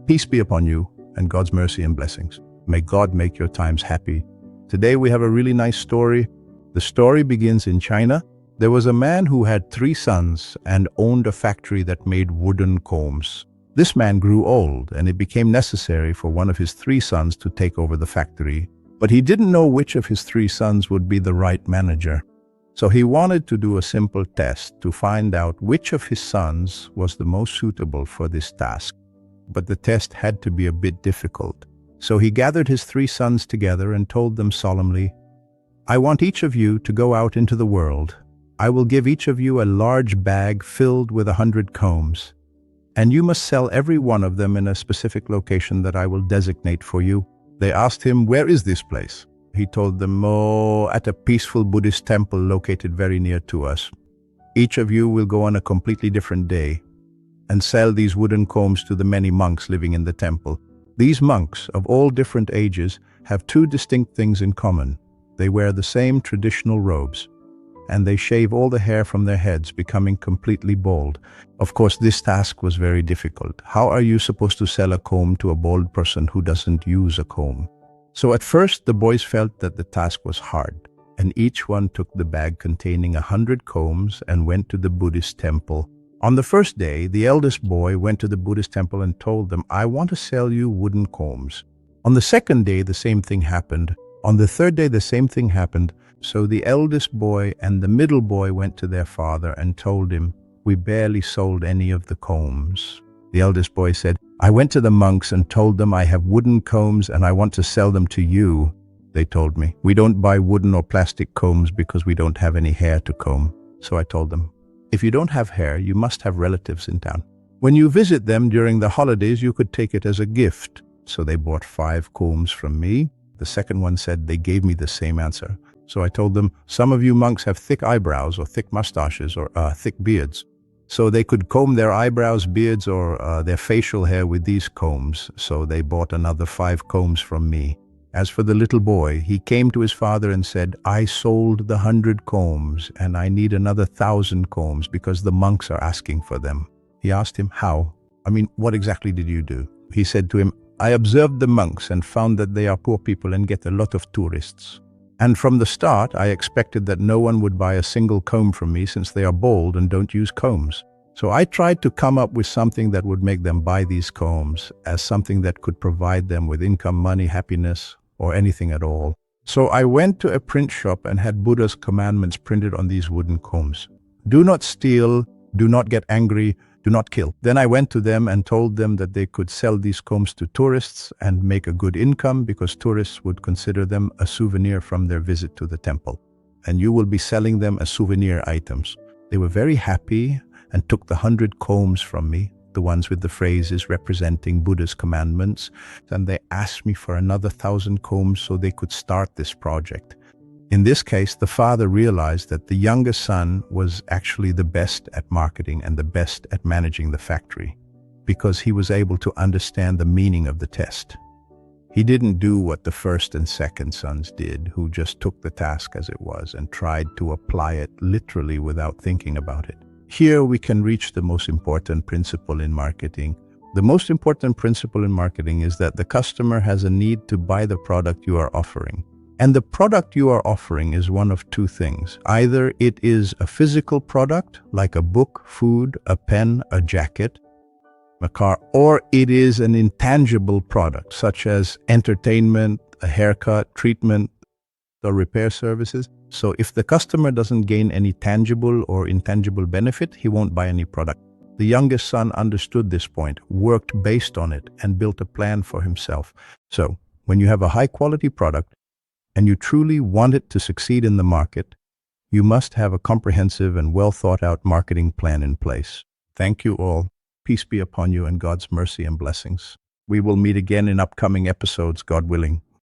Peace be upon you and God's mercy and blessings. May God make your times happy. Today we have a really nice story. The story begins in China. There was a man who had 3 sons and owned a factory that made wooden combs. This man grew old, and it became necessary for one of his 3 sons to take over the factory. But he didn't know which of his 3 sons would be the right manager. So he wanted to do a simple test to find out which of his sons was the most suitable for this task. But the test had to be a bit difficult. So he gathered his 3 sons together and told them solemnly, "I want each of you to go out into the world. I will give each of you a large bag filled with 100 combs, and you must sell every one of them in a specific location that I will designate for you." They asked him, "Where is this place?" He told them, "Oh, at a peaceful Buddhist temple located very near to us. Each of you will go on a completely different day and sell these wooden combs to the many monks living in the temple. These monks, of all different ages, have 2 distinct things in common. They wear the same traditional robes, and they shave all the hair from their heads, becoming completely bald." Of course, this task was very difficult. How are you supposed to sell a comb to a bald person who doesn't use a comb? So at first, the boys felt that the task was hard, and each one took the bag containing 100 combs and went to the Buddhist temple. On the first day, the eldest boy went to the Buddhist temple and told them, "I want to sell you wooden combs." On the second day, the same thing happened. On the third day, the same thing happened. So the eldest boy and the middle boy went to their father and told him, "We barely sold any of the combs." The eldest boy said, "I went to the monks and told them I have wooden combs and I want to sell them to you. They told me, we don't buy wooden or plastic combs because we don't have any hair to comb." So I told them, "If you don't have hair, you must have relatives in town. When you visit them during the holidays, you could take it as a gift." So they bought 5 combs from me. The second one said they gave me the same answer. So I told them, "Some of you monks have thick eyebrows or thick mustaches or thick beards. So they could comb their eyebrows, beards, or their facial hair with these combs." So they bought another 5 combs from me. As for the little boy, he came to his father and said, "I sold the 100 combs and I need another 1,000 combs because the monks are asking for them." He asked him, "How? What exactly did you do?" He said to him, "I observed the monks and found that they are poor people and get a lot of tourists. And from the start, I expected that no one would buy a single comb from me since they are bald and don't use combs. So I tried to come up with something that would make them buy these combs as something that could provide them with income, money, happiness, or anything at all. So I went to a print shop and had Buddha's commandments printed on these wooden combs. Do not steal, do not get angry, do not kill. Then I went to them and told them that they could sell these combs to tourists and make a good income because tourists would consider them a souvenir from their visit to the temple. And you will be selling them as souvenir items." They were very happy and took the 100 combs from me, the ones with the phrases representing Buddha's commandments, and they asked me for another 1,000 combs so they could start this project. In this case, the father realized that the youngest son was actually the best at marketing and the best at managing the factory, because he was able to understand the meaning of the test. He didn't do what the first and second sons did, who just took the task as it was and tried to apply it literally without thinking about it. Here we can reach the most important principle in marketing. The most important principle in marketing is that the customer has a need to buy the product you are offering. And the product you are offering is one of 2 things. Either it is a physical product, like a book, food, a pen, a jacket, a car, or it is an intangible product, such as entertainment, a haircut, treatment, or repair services. So if the customer doesn't gain any tangible or intangible benefit, he won't buy any product. The youngest son understood this point, worked based on it, and built a plan for himself. So when you have a high-quality product, and you truly want it to succeed in the market, you must have a comprehensive and well-thought-out marketing plan in place. Thank you all. Peace be upon you and God's mercy and blessings. We will meet again in upcoming episodes, God willing.